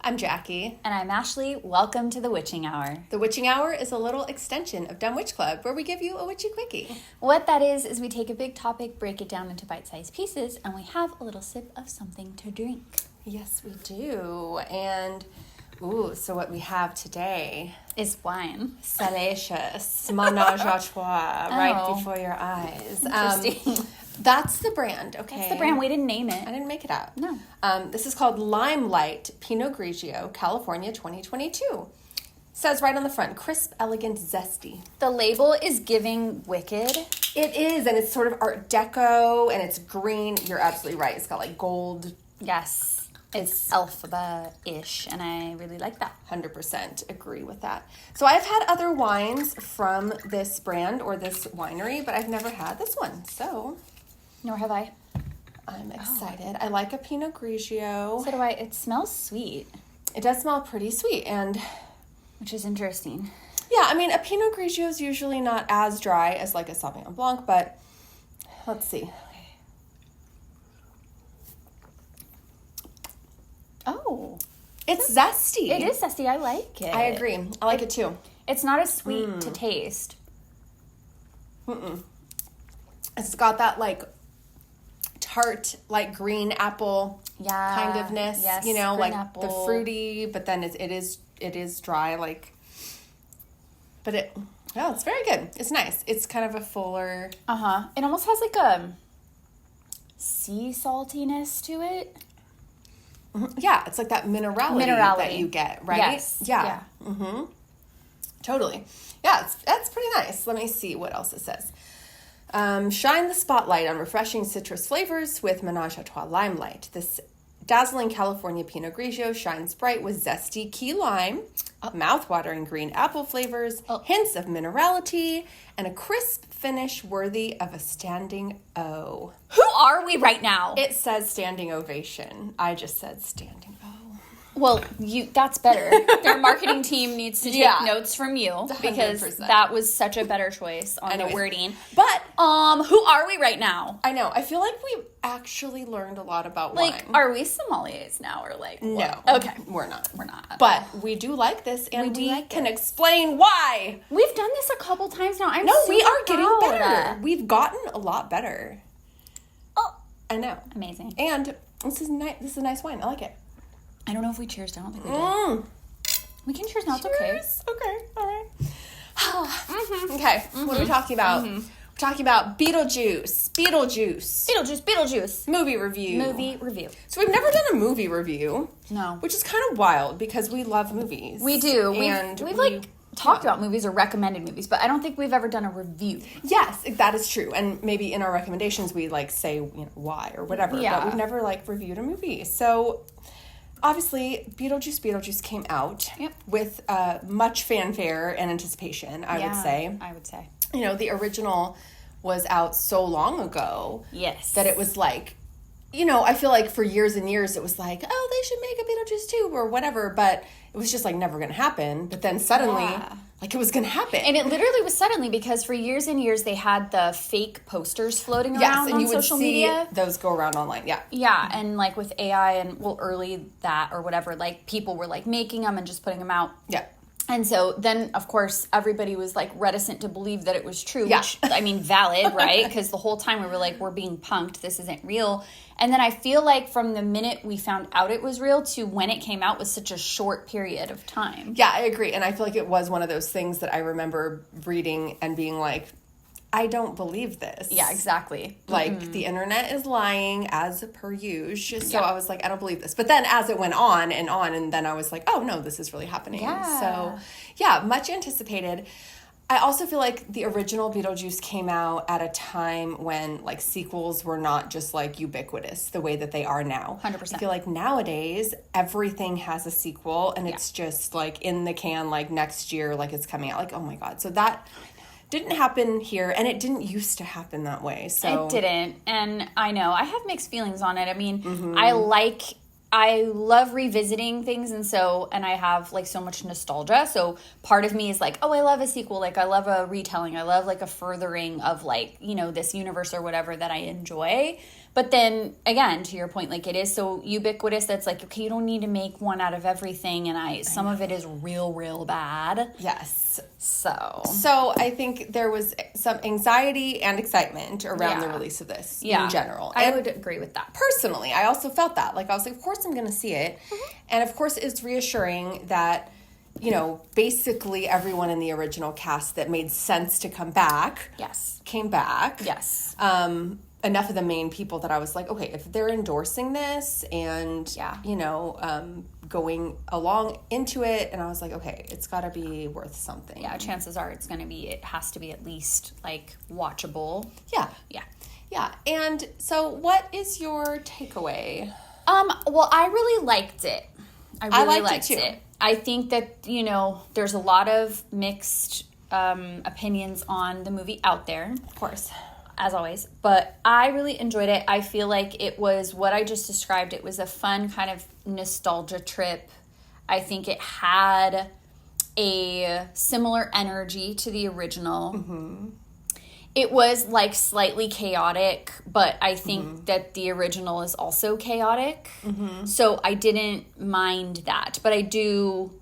I'm Jackie. And I'm Ashley. Welcome to the Witching Hour. The Witching Hour is a little extension of Dumb Witch Club, where we give you a witchy quickie. What that is we take a big topic, break it down into bite-sized pieces, and we have a little sip of something to drink. Yes, we do. And, so what we have today is wine. Salacious, menage a trois, right before your eyes. Interesting. That's the brand, okay? That's the brand. We didn't name it. I didn't make it up. No. This is called Limelight Pinot Grigio, California 2022. Says right on the front, crisp, elegant, zesty. The label is giving wicked. It is, and it's sort of Art Deco, and it's green. You're absolutely right. It's got like gold. Yes. It's Elphaba-ish, and I really like that. 100% agree with that. So I've had other wines from this brand or this winery, but I've never had this one, so... Nor have I. I'm excited. I like a Pinot Grigio. So do I. It smells sweet. It does smell pretty sweet, and... Which is interesting. Yeah, I mean, a Pinot Grigio is usually not as dry as like a Sauvignon Blanc, but let's see. Oh. It's zesty. It is zesty. I like it. I agree. I like it too. It's not as sweet to taste. It's got that like tart, like green apple kind ofness. Yes, you know, like apple. the fruity, but then it is dry, like. But it's very good. It's nice. It's kind of a fuller. It almost has like a sea saltiness to it. Yeah, it's like that minerality that you get, right? Yes. Yeah. Totally. Yeah, that's pretty nice. Let me see what else it says. Shine the spotlight on refreshing citrus flavors with Menage a Trois Limelight. This dazzling California Pinot Grigio shines bright with zesty key lime, mouth-watering green apple flavors, hints of minerality, and a crisp finish worthy of a standing O. Who are we right now? It says standing ovation. I just said standing O. Well, that's better. Their marketing team needs to take notes from you because 100%. That was such a better choice on the wording. But who are we right now? I know. I feel like we've actually learned a lot about wine. Are we sommeliers now or like no? What? Okay, we're not. We're not. But we do like this, and we can explain why. We've done this a couple times now. We are getting proud. better. We've gotten a lot better. Oh, I know. Amazing. And this is nice. This is a nice wine. I like it. I don't know if we cheersed. I don't think we did. We can cheers now. It's okay. Okay. All right. Okay. What are we talking about? We're talking about Beetlejuice. Movie review. So we've never done a movie review. No. Which is kind of wild because we love movies. We do. And we've talked about movies or recommended movies, but I don't think we've ever done a review. Yes, that is true. And maybe in our recommendations we say, why or whatever. Yeah. But we've never reviewed a movie. So obviously, Beetlejuice came out with much fanfare and anticipation, I would say. I would say. The original was out so long ago. Yes. That it was like, I feel like for years and years it was like, oh, they should make a Beetlejuice 2 or whatever. But it was just never going to happen. But then suddenly, it was going to happen. And it literally was suddenly because for years and years they had the fake posters floating around on social media. Those go around online, yeah. Yeah, and with AI and early that or whatever, people were making them and just putting them out. Yeah. And so then, of course, everybody was reticent to believe that it was true, yeah. Which, valid, right? Because the whole time we were we're being punked, this isn't real. And then I feel from the minute we found out it was real to when it came out was such a short period of time. Yeah, I agree. And I feel it was one of those things that I remember reading and being I don't believe this. Yeah, exactly. The internet is lying as per usual. So I was I don't believe this. But then as it went on, and then I was oh no, this is really happening. Yeah. So yeah, much anticipated. I also feel the original Beetlejuice came out at a time when sequels were not just ubiquitous the way that they are now. 100%. I feel nowadays everything has a sequel and it's just in the can next year it's coming out oh my god. So that didn't happen here, and it didn't used to happen that way. So it didn't, and I know I have mixed feelings on it. I mean, I like I love revisiting things, and I have like so much nostalgia. So part of me is like, oh, I love a sequel. Like I love a retelling. I love like a furthering of like, you know, this universe or whatever that I enjoy. But then again, to your point, like it is so ubiquitous that's like, okay, you don't need to make one out of everything. And some of it is real bad. Yes. So I think there was some anxiety and excitement around the release of this in general. I would agree with that. Personally, I also felt that. Like I was like, of course I'm going to see it. Mm-hmm. And of course it's reassuring that, you know, basically everyone in the original cast that made sense to come back. Yes. Came back. Yes. Enough of the main people that I was like, okay, if they're endorsing this and, you know, going along into it, and I was like, okay, it's got to be worth something. Yeah, chances are it has to be at least, like, watchable. Yeah. Yeah. Yeah. And so what is your takeaway? Well, I really liked it. I really liked it, too. I think that, you know, there's a lot of mixed opinions on the movie out there. Of course. As always, but I really enjoyed it. I feel like it was what I just described. It was a fun kind of nostalgia trip. I think it had a similar energy to the original. Mm-hmm. It was like slightly chaotic, but I think that the original is also chaotic. Mm-hmm. So I didn't mind that, but I do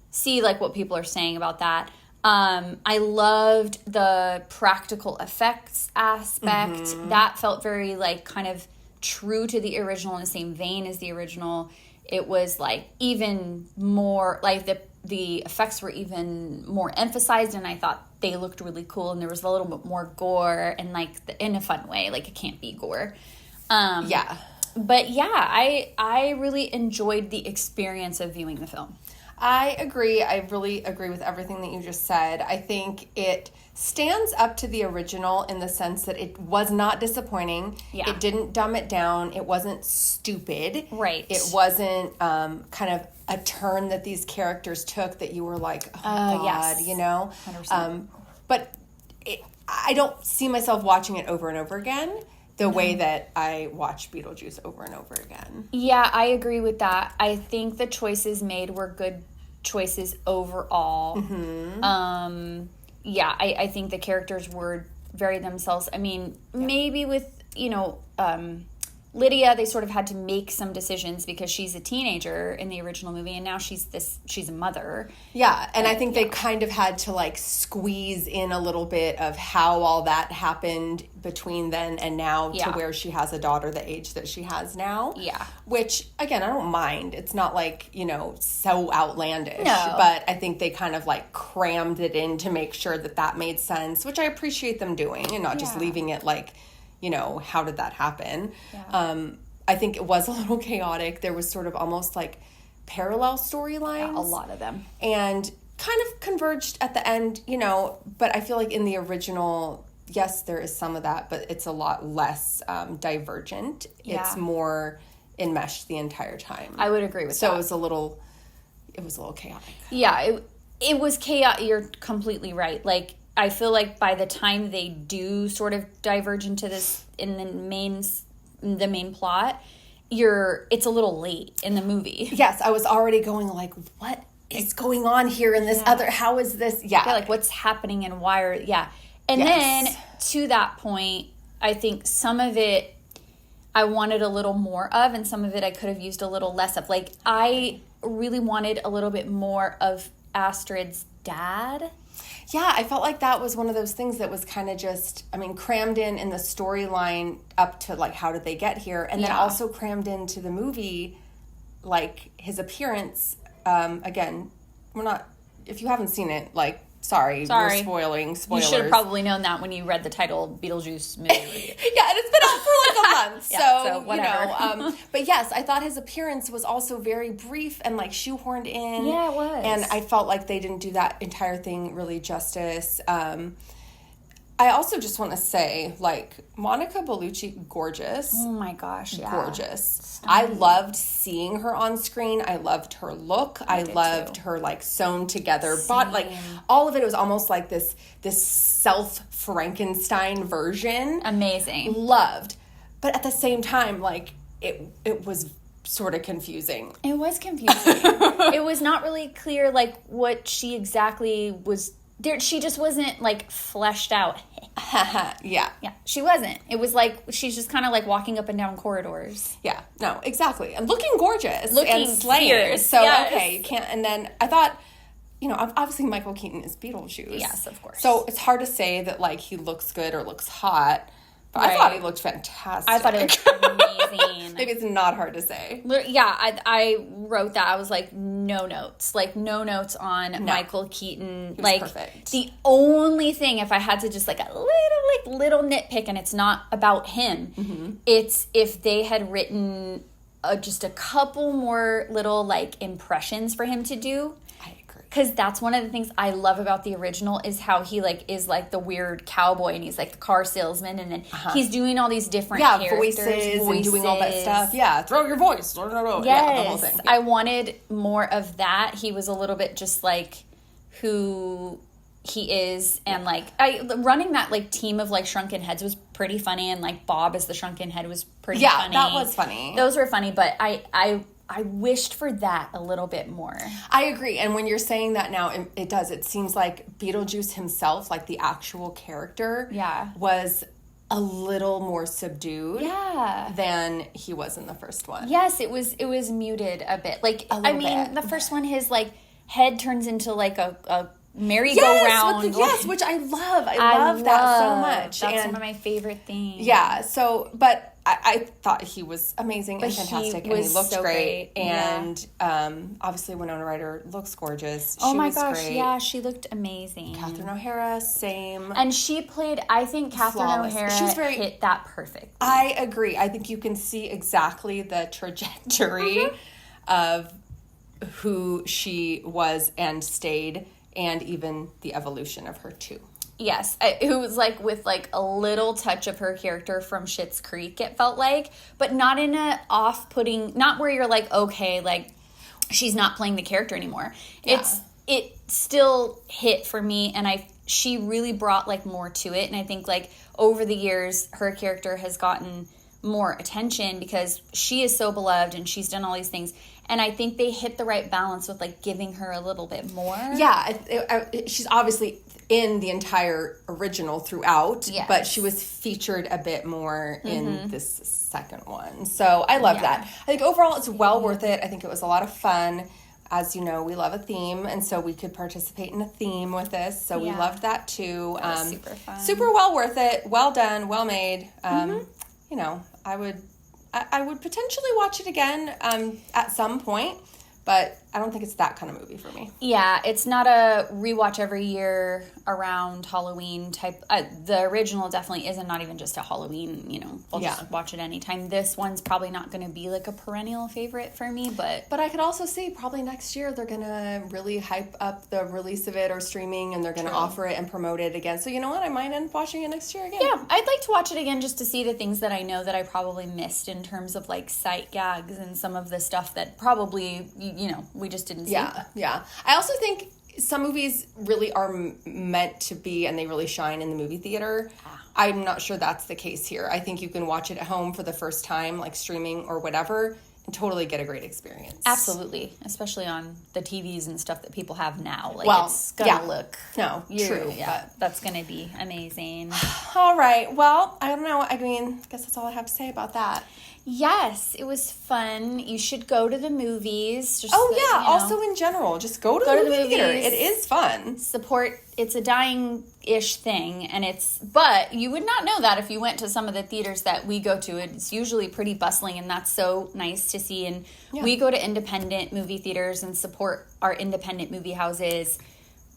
see like what people are saying about that. I loved the practical effects aspect. Mm-hmm. That felt very like kind of true to the original, in the same vein as the original. It was like even more like the effects were even more emphasized, and I thought they looked really cool, and there was a little bit more gore and like in a fun way, like it can't be gore. But yeah, I really enjoyed the experience of viewing the film. I agree. I really agree with everything that you just said. I think it stands up to the original in the sense that it was not disappointing. Yeah. It didn't dumb it down. It wasn't stupid. Right. It wasn't kind of a turn that these characters took that you were like, oh, God, yes. You know? 100%. But I don't see myself watching it over and over again the way that I watch Beetlejuice over and over again. Yeah, I agree with that. I think the choices made were good choices overall. Mm-hmm. I think the characters were very themselves. I mean, maybe with, you know, Lydia, they sort of had to make some decisions because she's a teenager in the original movie, and now she's a mother. Yeah, and I think they kind of had to like squeeze in a little bit of how all that happened between then and now to where she has a daughter the age that she has now. Yeah. Which, again, I don't mind. It's not like, you know, so outlandish. No. But I think they kind of like crammed it in to make sure that made sense, which I appreciate them doing and not just leaving it like, you know, how did that happen? Yeah. I think it was a little chaotic. There was sort of almost like parallel storylines. Yeah, a lot of them. And kind of converged at the end, you know, but I feel like in the original, yes, there is some of that, but it's a lot less divergent. Yeah. It's more enmeshed the entire time. I would agree with that. So it was a little chaotic. Yeah, it was chaotic. You're completely right. Like, I feel like by the time they do sort of diverge into this in the main plot, it's a little late in the movie. Yes, I was already going like, what is going on here in this other? How is this? Yeah, like what's happening and why and then to that point, I think some of it I wanted a little more of, and some of it I could have used a little less of. Like I really wanted a little bit more of Astrid's dad. Yeah, I felt like that was one of those things that was kind of just, I mean, crammed in the storyline up to, like, how did they get here? And then also crammed into the movie, like, his appearance. Again, if you haven't seen it, like, sorry. We're spoilers. You should have probably known that when you read the title Beetlejuice movie review. Yeah, and it's been out for like a month. So whatever. You know, but yes, I thought his appearance was also very brief and like shoehorned in. Yeah, it was. And I felt like they didn't do that entire thing really justice. I also just want to say, like, Monica Bellucci, gorgeous. Oh my gosh, yeah. Gorgeous. Stunning. I loved seeing her on screen. I loved her look. I loved her, like, sewn together body. Like, all of it was almost like this self-Frankenstein version. Amazing. Loved. But at the same time, like, it was sort of confusing. It was confusing. It was not really clear, like, what she exactly was there. She just wasn't, like, fleshed out. Yeah. Yeah, she wasn't. It was like, she's just kind of like walking up and down corridors. Yeah, no, exactly. And looking gorgeous. Looking and slaying. fierce, So, yes. okay, you can't. And then I thought, obviously Michael Keaton is Beetlejuice. Yes, of course. So it's hard to say that, like, he looks good or looks hot. But Right. I thought he looked fantastic. I thought it was amazing. Maybe it's not hard to say. Yeah, I wrote that. I was like, no notes. Like, no notes on Michael Keaton. He was like, perfect. The only thing, if I had to just, like, a little nitpick, and it's not about him, it's if they had written just a couple more little, like, impressions for him to do. I agree. Because that's one of the things I love about the original is how he, like, is, like, the weird cowboy, and he's, like, the car salesman, and then he's doing all these different characters. Voices and doing all that stuff. Yeah, throw your voice. Yes. Yeah, the whole thing. Yeah. I wanted more of that. He was a little bit just, like, who he is, and, like, running that, like, team of, like, shrunken heads was pretty funny, and, like, Bob as the shrunken head was pretty funny. Yeah, that was funny. Those were funny, but I wished for that a little bit more. I agree. And when you're saying that now, it does. It seems like Beetlejuice himself, like the actual character, was a little more subdued than he was in the first one. Yes, it was muted a bit. Like, I mean, bit. the first one, his, like, head turns into, like, a merry-go-round. Yes, which I love. I love that so much. That's one of my favorite things. Yeah, so, but I thought he was amazing and fantastic, and he looked so great. And obviously Winona Ryder looks gorgeous. Oh she my was gosh, great. yeah, she looked amazing. Catherine O'Hara, same. And she played, I think Catherine Flawless. O'Hara hit that perfect. I agree. I think you can see exactly the trajectory of who she was and stayed, and even the evolution of her too. Yes, it was like with like a little touch of her character from Schitt's Creek, it felt like, but not in a off-putting, not where you're like, okay, like she's not playing the character anymore. Yeah. It still hit for me, and she really brought like more to it, and I think like over the years her character has gotten more attention because she is so beloved and she's done all these things. And I think they hit the right balance with, like, giving her a little bit more. Yeah, she's obviously in the entire original throughout, but she was featured a bit more in this second one. So I love that. I think overall it's well worth it. I think it was a lot of fun. As you know, we love a theme, and so we could participate in a theme with this. So we loved that too. That was super fun. Super well worth it. Well done. Well made. You know, I would potentially watch it again at some point, but I don't think it's that kind of movie for me. Yeah, it's not a rewatch every year around Halloween type. The original definitely isn't, not even just a Halloween, I'll just watch it anytime. This one's probably not going to be like a perennial favorite for me, but I could also see probably next year they're going to really hype up the release of it or streaming, and they're going to offer it and promote it again. So you know what? I might end up watching it next year again. Yeah, I'd like to watch it again just to see the things that I know that I probably missed in terms of like sight gags and some of the stuff that probably, we just didn't see. Yeah. I also think some movies really are meant to be, and they really shine in the movie theater. I'm not sure that's the case here. I think you can watch it at home for the first time, like streaming or whatever, and totally get a great experience. Absolutely. Especially on the TVs and stuff that people have now. Like, it's gonna look... No, true. Yeah, that's gonna be amazing. All right. Well, I don't know. I mean, I guess that's all I have to say about that. Yes, it was fun. You should go to the movies. Also in general, just go to the movie theater. It is fun. Support. It's a dying-ish thing, but you would not know that if you went to some of the theaters that we go to. It's usually pretty bustling, and that's so nice to see. And we go to independent movie theaters and support our independent movie houses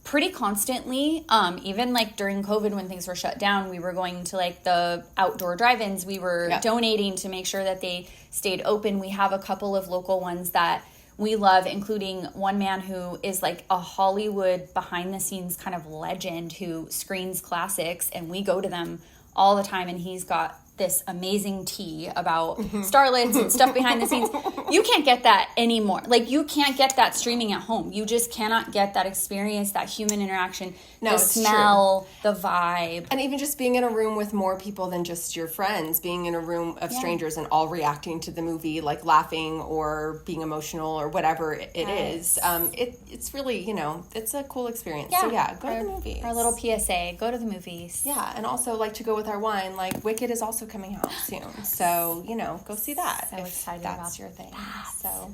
pretty constantly. Even like during COVID when things were shut down, we were going to like the outdoor drive-ins. We were donating to make sure that they stayed open. We have a couple of local ones that we love, including one man who is like a Hollywood behind-the-scenes kind of legend who screens classics, and we go to them all the time, and he's got this amazing tea about starlets and stuff behind the scenes. You can't get that anymore. Like, you can't get that streaming at home. You just cannot get that experience, that human interaction, the smell, the vibe. And even just being in a room with more people than just your friends, being in a room of strangers and all reacting to the movie, like laughing or being emotional or whatever it is. It's really, you know, it's a cool experience. So go to the movies. Our little PSA, go to the movies. Yeah, and also, like, to go with our wine, like, Wicked is also coming out soon. So, you know, go see that. So excited that's about your thing. that. So,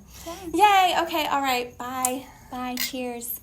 yay. Okay, all right. Bye. Bye. Cheers.